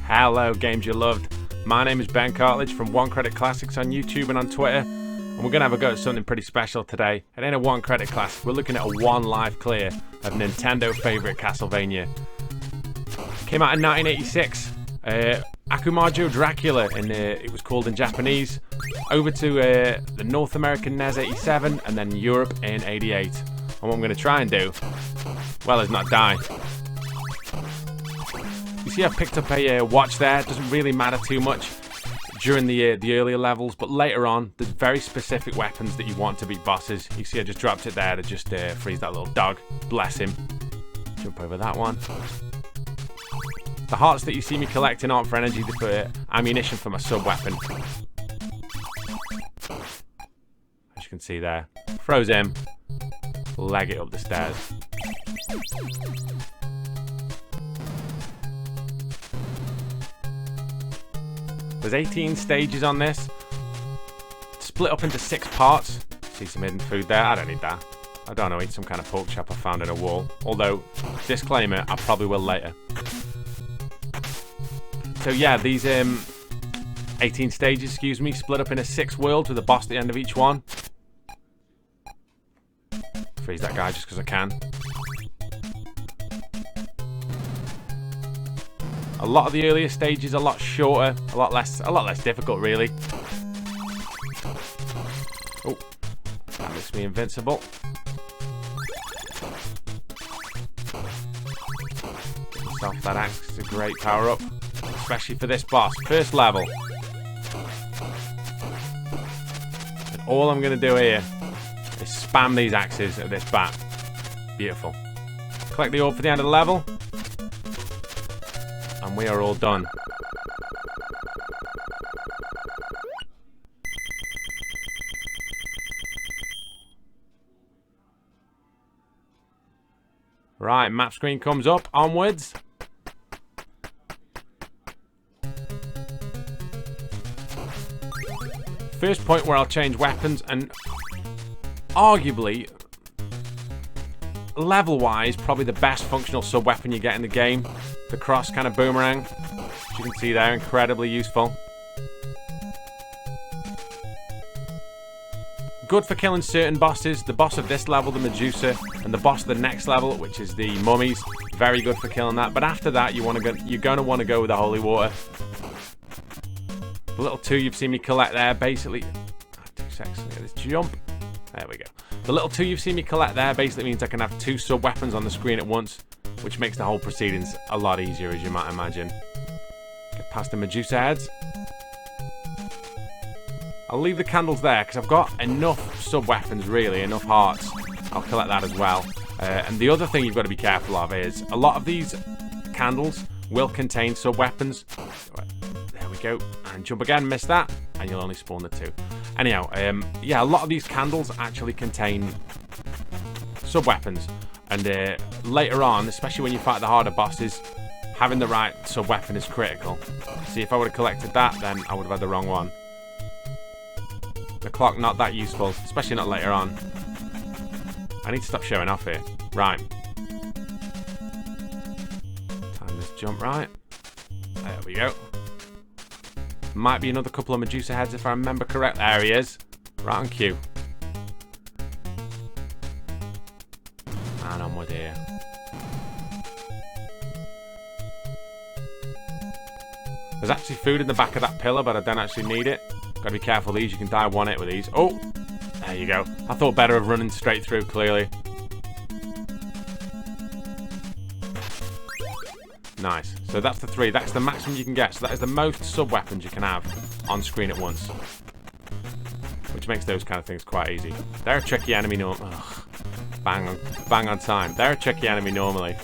Hello, games you loved. My name is Ben Cartledge from One Credit Classics on YouTube and on Twitter, and we're going to have a go at something pretty special today. It ain't a One Credit Classic, we're looking at a one life clear of Nintendo favourite Castlevania. Came out in 1986. Akumajo Dracula, and it was called in Japanese. Over to the North American NES 87, and then Europe in 88. And what I'm going to try and do, well, is not die. You see I've picked up a watch there. It doesn't really matter too much during the earlier levels, but later on, there's very specific weapons that you want to beat bosses. You see I just dropped it there to just freeze that little dog. Bless him. Jump over that one. The hearts that you see me collecting aren't for energy, they're for ammunition for my sub-weapon. As you can see there. Throws him. Leg it up the stairs. There's 18 stages on this. Split up into 6 parts. See some hidden food there. I don't need that. I don't know, eat some kind of pork chop I found in a wall. Although, disclaimer, I probably will later. So yeah, these 18 stages, split up into 6 worlds with a boss at the end of each one. Freeze that guy just because I can. A lot of the earlier stages a lot shorter, a lot less difficult really. Oh, that makes me invincible. Get myself that axe, it's a great power up. Especially for this boss. First level. And all I'm going to do here is spam these axes at this bat. Beautiful. Collect the orb for the end of the level. And we are all done. Right, map screen comes up. Onwards. First point where I'll change weapons, and arguably, level-wise, probably the best functional sub-weapon you get in the game. The cross kind of boomerang. As you can see there, incredibly useful. Good for killing certain bosses. The boss of this level, the Medusa, and the boss of the next level, which is the mummies. Very good for killing that. But after that, you're going to want to go with the holy water. The little 2 you've seen me collect there, basically... 2 seconds, let me get this jump. There we go. The little 2 you've seen me collect there basically means I can have 2 sub-weapons on the screen at once, which makes the whole proceedings a lot easier, as you might imagine. Get past the Medusa heads. I'll leave the candles there, because I've got enough sub-weapons, really, enough hearts. I'll collect that as well. And the other thing you've got to be careful of is, a lot of these candles will contain sub-weapons. There we go. And jump again, miss that, and you'll only spawn the 2. Anyhow, yeah, a lot of these candles actually contain sub-weapons. And later on, especially when you fight the harder bosses, having the right sub-weapon is critical. See, if I would have collected that, then I would have had the wrong one. The clock, not that useful, especially not later on. I need to stop showing off here. Right. Time this jump right. There we go. Might be another couple of Medusa heads if I remember correct. There he is. Right on cue. And onward here. There's actually food in the back of that pillar, but I don't actually need it. Gotta be careful these, you can die one hit with these. Oh! There you go. I thought better of running straight through, clearly. Nice. So that's the 3. That's the maximum you can get. So that is the most sub-weapons you can have on screen at once. Which makes those kind of things quite easy. They're a tricky enemy normally. Bang on time. They're a tricky enemy normally.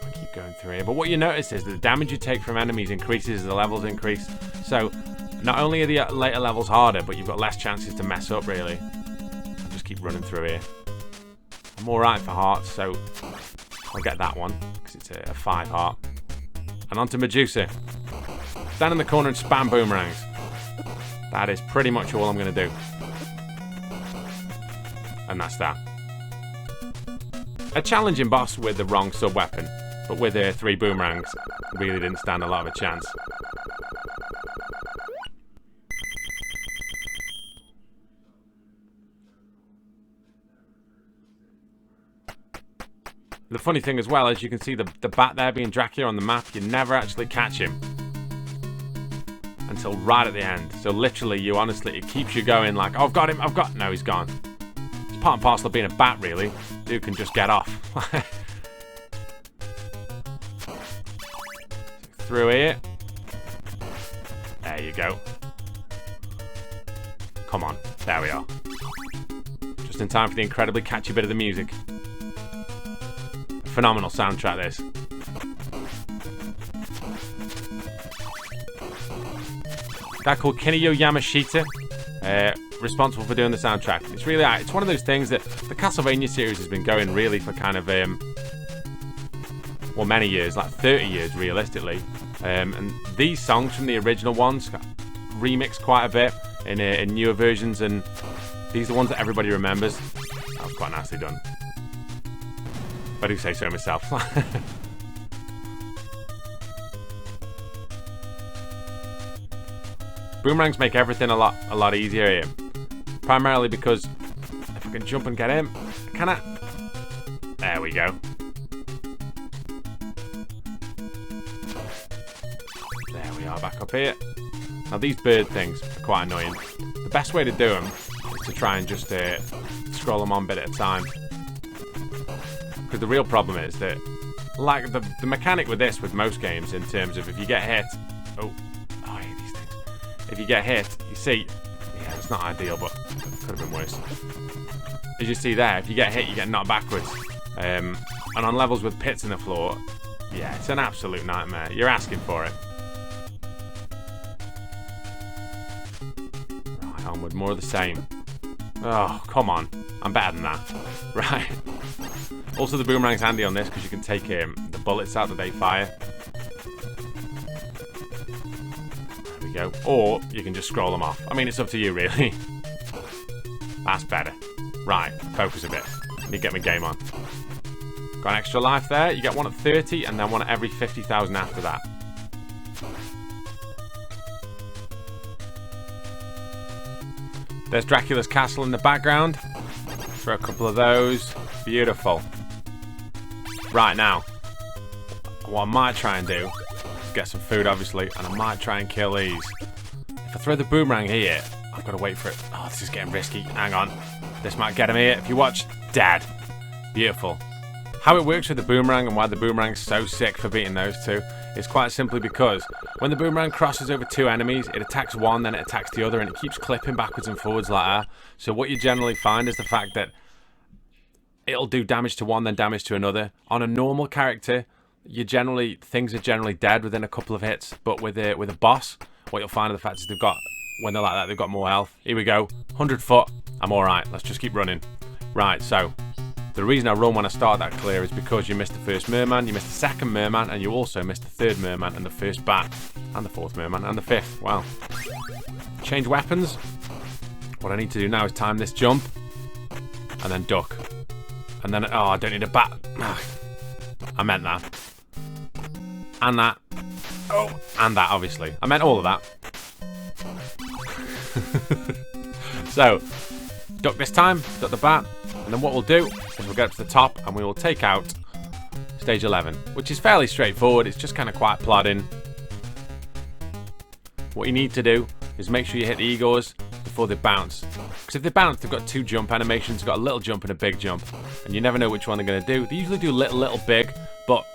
I keep going through here. But what you notice is that the damage you take from enemies increases as the levels increase. So not only are the later levels harder, but you've got less chances to mess up, really. I'll just keep running through here. I'm alright for hearts, so I'll get that one, because it's a 5 heart. And on to Medusa. Stand in the corner and spam boomerangs. That is pretty much all I'm going to do. And that's that. a challenging boss with the wrong sub-weapon, but with 3 boomerangs, really didn't stand a lot of a chance. The funny thing as well is you can see the bat there being Dracula on the map. You never actually catch him until right at the end. So literally, it keeps you going like, oh, I've got him, no, he's gone. It's part and parcel of being a bat, really. Dude can just get off. Through here. There you go. Come on, there we are. Just in time for the incredibly catchy bit of the music. Phenomenal soundtrack, this. A guy called Kinuyo Yamashita, responsible for doing the soundtrack. It's really, it's one of those things that the Castlevania series has been going really for kind of, well, many years, like 30 years realistically. And these songs from the original ones got remixed quite a bit in newer versions, and these are the ones that everybody remembers. That was quite nicely done. I do say so myself. Boomerangs make everything a lot easier here. Primarily because if I can jump and get him, can I? There we go. There we are, back up here. Now these bird things are quite annoying. The best way to do them is to try and just scroll them on bit at a time. Because the real problem is that, like the mechanic with this, with most games, in terms of if you get hit, I hate these things. If you get hit, you see, yeah, it's not ideal, but could have been worse. As you see there, if you get hit, you get knocked backwards. And on levels with pits in the floor, yeah, it's an absolute nightmare. You're asking for it. Right, onward, more of the same. Oh, come on. I'm better than that. Right. Also, the boomerang's handy on this because you can take the bullets out that they fire. There we go. Or you can just scroll them off. I mean, it's up to you, really. That's better. Right, focus a bit. Let me get my game on. Got an extra life there. You get one at 30 and then one at every 50,000 after that. There's Dracula's castle in the background. Throw a couple of those. Beautiful. Right, now, what I might try and do is get some food, obviously, and I might try and kill these. If I throw the boomerang here, I've got to wait for it. Oh, this is getting risky. Hang on. This might get him here. If you watch, dead. Beautiful. How it works with the boomerang and why the boomerang's so sick for beating those two is quite simply because when the boomerang crosses over 2 enemies, it attacks one, then it attacks the other, and it keeps clipping backwards and forwards like that. So what you generally find is the fact that it'll do damage to one, then damage to another. On a normal character, things are generally dead within a couple of hits. But with a boss, what you'll find of the fact is when they're like that, they've got more health. Here we go, 100 foot. I'm all right. Let's just keep running. Right. So the reason I run when I start that clear is because you missed the first merman, you missed the second merman, and you also missed the third merman, and the first bat, and the fourth merman, and the fifth. Wow. Change weapons. What I need to do now is time this jump, and then duck. And then, oh, I don't need a bat. I meant that. And that. Oh, and that, obviously. I meant all of that. So, duck this time, duck the bat. And then what we'll do is we'll get up to the top and we will take out stage 11. Which is fairly straightforward. It's just kind of quite plodding. What you need to do is make sure you hit the Igors before they bounce. Because if they bounce, they've got 2 jump animations. They've got a little jump and a big jump. And you never know which one they're going to do. They usually do little, big. But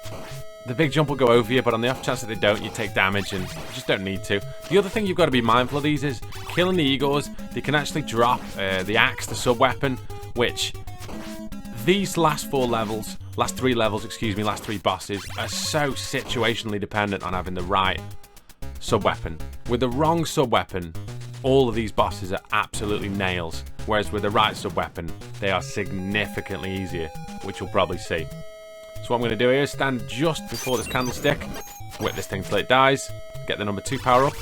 the big jump will go over you. But on the off chance that they don't, you take damage and you just don't need to. The other thing you've got to be mindful of these is killing the Igors. They can actually drop the axe, the sub-weapon. Which these last 3 levels, last 3 bosses are so situationally dependent on having the right sub-weapon. With the wrong sub-weapon, all of these bosses are absolutely nails, whereas with the right sub-weapon, they are significantly easier, which you'll probably see. So what I'm going to do here is stand just before this candlestick, whip this thing till it dies, get the number 2 power up,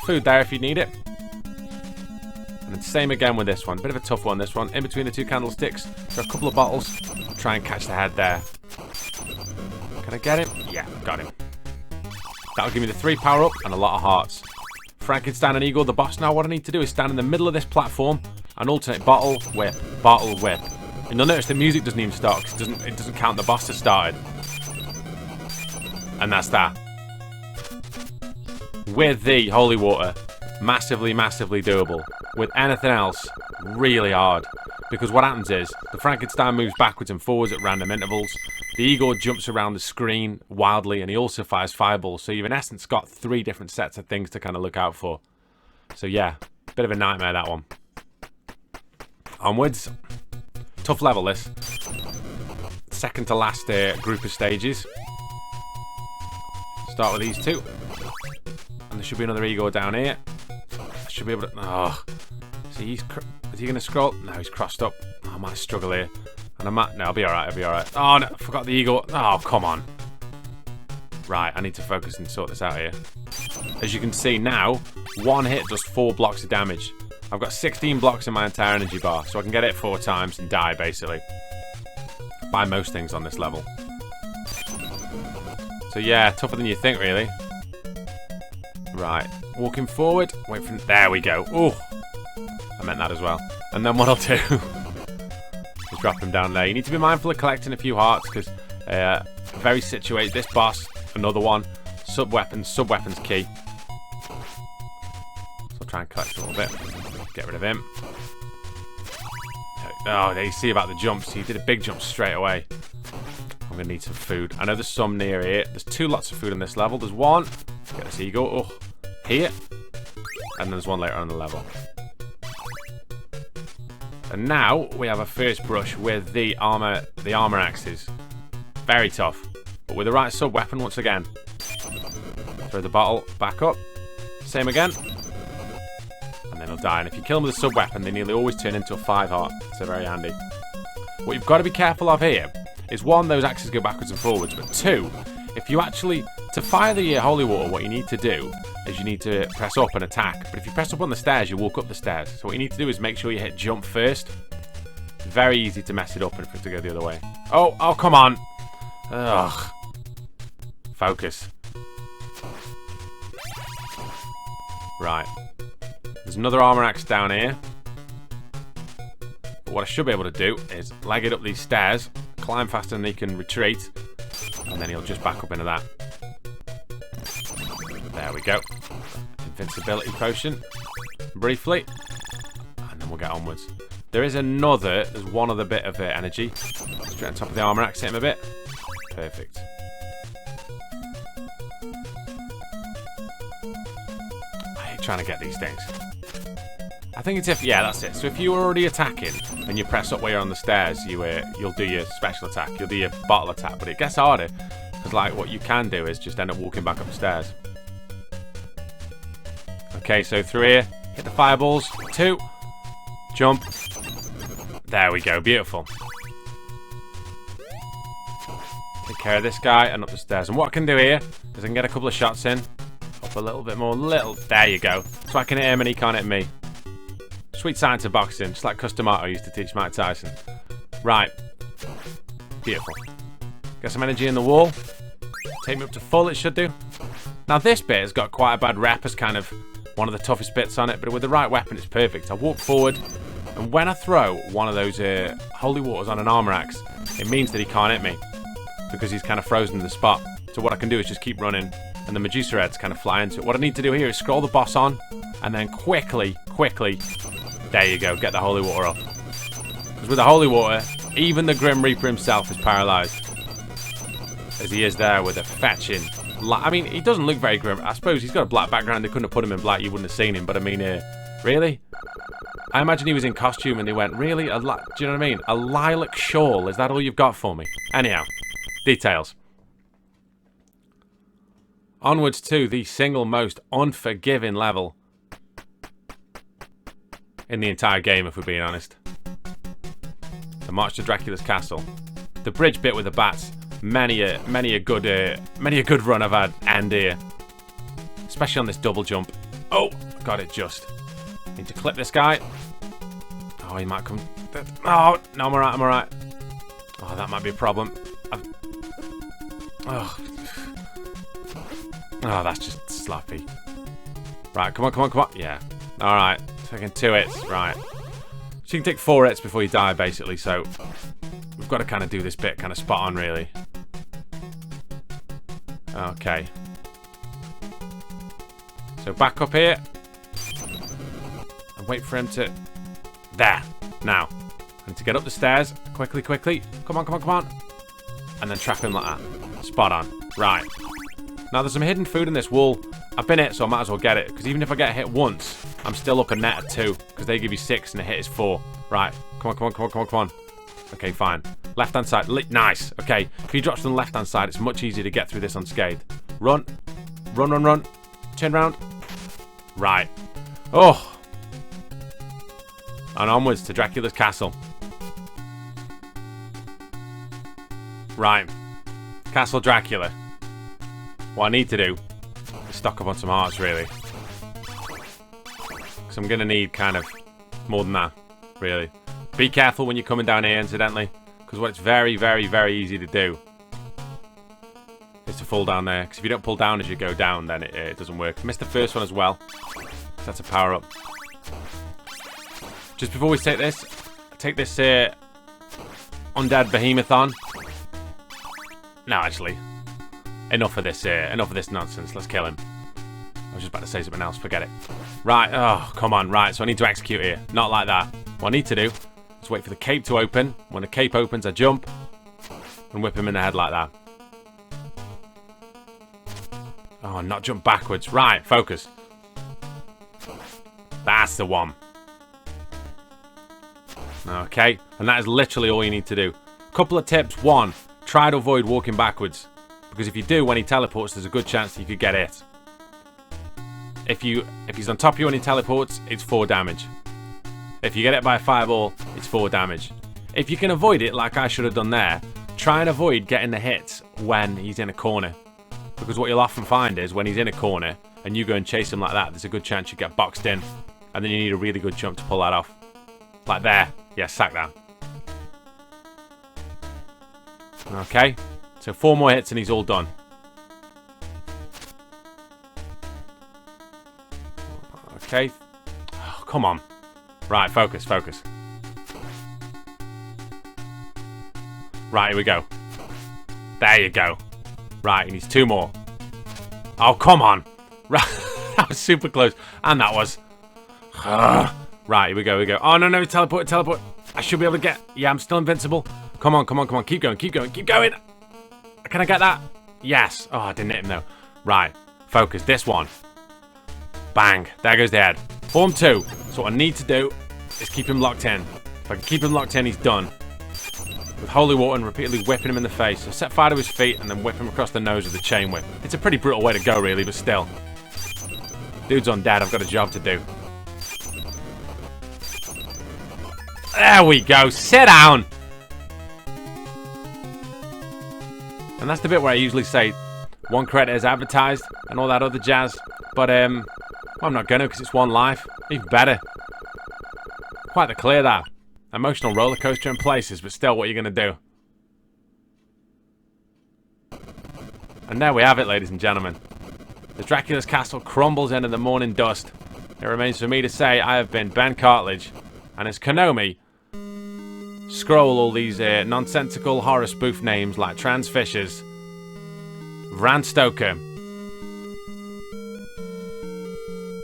food there if you need it, And then same again with this one. Bit of a tough one, this one. In between the two candlesticks, got a couple of bottles. Try and catch the head there. Can I get him? Yeah, got him. That'll give me the 3 power-up and a lot of hearts. Frankenstein and Eagle, the boss now. What I need to do is stand in the middle of this platform and alternate bottle, whip, bottle, whip. And you'll notice the music doesn't even start because it doesn't count the boss as started. And that's that. With the holy water, massively, massively doable. With anything else, really hard. Because what happens is, the Frankenstein moves backwards and forwards at random intervals. The Igor jumps around the screen wildly, and he also fires fireballs. So you've in essence got 3 different sets of things to kind of look out for. So yeah, bit of a nightmare, that one. Onwards. Tough level, this. Second to last group of stages. Start with these 2. And there should be another Igor down here. I should be able to... Oh. See, is he going to scroll? No, he's crossed up. Oh, I might struggle here. And I might... No, I'll be alright, I'll be alright. Oh, no, I forgot the Igor. Oh, come on. Right, I need to focus and sort this out here. As you can see now, 1 hit does 4 blocks of damage. I've got 16 blocks in my entire energy bar, so I can get it 4 times and die, basically. By most things on this level. So yeah, tougher than you think, really. Right, walking forward. Wait for... There we go. Oh, I meant that as well. And then what I'll do is drop him down there. You need to be mindful of collecting a few hearts, because very situated. This boss, another one. Sub-weapons key. So I'll try and collect a little bit. Get rid of him. Oh, there you see about the jumps. He did a big jump straight away. I'm going to need some food. I know there's some near here. There's 2 lots of food on this level. There's 1. Get this Eagle. Oh, here. And then there's 1 later on the level. And now we have a first brush with the armor axes. Very tough. But with the right sub-weapon once again. Throw the bottle back up. Same again. And then he'll die. And if you kill them with a sub-weapon, they nearly always turn into a 5-heart. So very handy. What you've got to be careful of here is 1, those axes go backwards and forwards. But 2, if you actually... To fire the holy water, what you need to do is you need to press up and attack. But if you press up on the stairs, you walk up the stairs. So what you need to do is make sure you hit jump first. Very easy to mess it up and for it to go the other way. Oh, come on. Ugh. Focus. Right. There's another armor axe down here. But what I should be able to do is leg it up these stairs, climb faster than he can retreat, and then he'll just back up into that. There we go. Invincibility potion. Briefly. And then we'll get onwards. There's one other bit of energy. Straight on top of the armor axe, hit him a bit. Perfect. I hate trying to get these things. I think it's if... Yeah, that's it. So if you're already attacking and you press up where you're on the stairs, you'll do your special attack. You'll do your bottle attack. But it gets harder. Because, like, what you can do is just end up walking back up the stairs. Okay, so through here. Hit the fireballs. 2. Jump. There we go. Beautiful. Take care of this guy and up the stairs. And what I can do here is I can get a couple of shots in. Up a little bit more. There you go. So I can hit him and he can't hit me. Sweet science of boxing. Just like Customato used to teach Mike Tyson. Right. Beautiful. Get some energy in the wall. Take me up to full, it should do. Now this bit has got quite a bad rep as kind of one of the toughest bits on it, but with the right weapon it's perfect. I walk forward, and when I throw one of those holy waters on an armor axe, it means that he can't hit me, because he's kind of frozen in the spot. So what I can do is just keep running, and the Medusa heads kind of fly into it. What I need to do here is scroll the boss on, and then quickly, there you go, get the holy water off. Because with the holy water, even the Grim Reaper himself is paralysed. As he is there with a fetching... I mean, he doesn't look very grim. I suppose he's got a black background. They couldn't have put him in black. You wouldn't have seen him. But I mean, really? I imagine he was in costume and they went, really? Do you know what I mean? A lilac shawl. Is that all you've got for me? Anyhow, details. Onwards to the single most unforgiving level in the entire game, if we're being honest. The March to Dracula's Castle. The bridge bit with the bats. Many a good run I've had end here, especially on this double jump. Oh, got it just. Need to clip this guy. Oh, he might come. Oh, no, I'm alright, I'm alright. Oh, that might be a problem. Oh, that's just sloppy. Right, come on, come on, come on. Yeah. Alright, taking 2 hits. Right. So you can take 4 hits before you die, basically, so we've got to kind of do this bit kind of spot on, really. Okay. So back up here. And wait for him to... There. Now. I need to get up the stairs. Quickly, quickly. Come on, come on, come on. And then trap him like that. Spot on. Right. Now, there's some hidden food in this wall. I've been hit, so I might as well get it. Because even if I get hit once, I'm still up a net of 2. Because they give you 6 and a hit is 4. Right. Come on, come on, come on, come on, come on. Okay, fine. Left-hand side. Nice. Okay. If he drops to the left-hand side, it's much easier to get through this unscathed. Run. Run, run, run. Turn round. Right. Oh. And onwards to Dracula's castle. Right. Castle Dracula. What I need to do is stock up on some hearts, really. Because I'm going to need kind of more than that, really. Be careful when you're coming down here, incidentally. Because what it's very, very, very easy to do is to fall down there. Because if you don't pull down as you go down, then it doesn't work. Missed the first one as well. That's a power-up. Just before we take this undead behemoth on. No, actually. Enough of this nonsense. Let's kill him. I was just about to say something else. Forget it. Right. Oh, come on. Right. So I need to execute here. Not like that. What I need to do is wait for the cape to open. When the cape opens, I jump and whip him in the head like that. Oh, not jump backwards. Right. Focus. That's the one. Okay. And that is literally all you need to do. Couple of tips. 1. Try to avoid walking backwards. Because if you do, when he teleports, there's a good chance that you could get hit. If he's on top of you when he teleports, it's 4 damage. If you get it by a fireball, it's 4 damage. If you can avoid it, like I should have done there, try and avoid getting the hits when he's in a corner. Because what you'll often find is, when he's in a corner, and you go and chase him like that, there's a good chance you get boxed in. And then you need a really good jump to pull that off. Like there. Yeah, sack that. Okay. So 4 more hits and he's all done. Okay. Oh, come on. Right, focus, focus. Right, here we go. There you go. Right, he needs 2 more. Oh, come on. Right, that was super close. And that was... Right, here we go, here we go. Oh, no, no, teleport, teleport. I should be able to get... Yeah, I'm still invincible. Come on, come on, come on. Keep going, keep going, keep going. Can I get that? Yes. Oh, I didn't hit him, though. Right. Focus. This one. Bang. There goes the head. Form 2. So what I need to do is keep him locked in. If I can keep him locked in, he's done. With holy water and repeatedly whipping him in the face. So set fire to his feet and then whip him across the nose with a chain whip. It's a pretty brutal way to go, really, but still. Dude's undead. I've got a job to do. There we go. Sit down. And that's the bit where I usually say 1 credit is advertised and all that other jazz. But well, I'm not going to because it's 1 life. Even better. Quite the clear, that. Emotional roller coaster in places, but still, what are you going to do? And there we have it, ladies and gentlemen. The Dracula's castle crumbles into the morning dust. It remains for me to say I have been Ben Cartledge. And as Konami scroll all these nonsensical horror spoof names like Trans Fishers, Bram Stoker,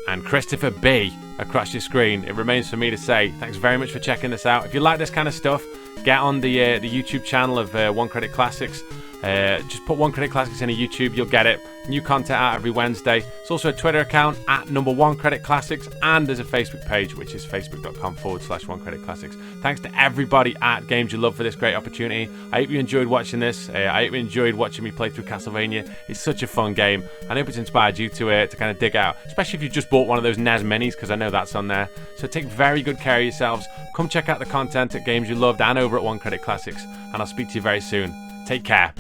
and Christopher B across your screen, it remains for me to say thanks very much for checking this out. If you like this kind of stuff, get on the YouTube channel of 1 Credit Classics. Just put 1 Credit Classics into YouTube, you'll get it. New content out every Wednesday. It's also a Twitter account at #1 Credit Classics, and there's a Facebook page which is facebook.com/1 Credit Classics. Thanks to everybody at Games You Love for this great opportunity. I hope you enjoyed watching this. I hope you enjoyed watching me play through Castlevania. It's such a fun game, and I hope it's inspired you to kind of dig out, especially if you just bought one of those NES minis, because I know that's on there. So take very good care of yourselves. Come check out the content at Games You Loved and over at 1 Credit Classics, and I'll speak to you very soon. Take care.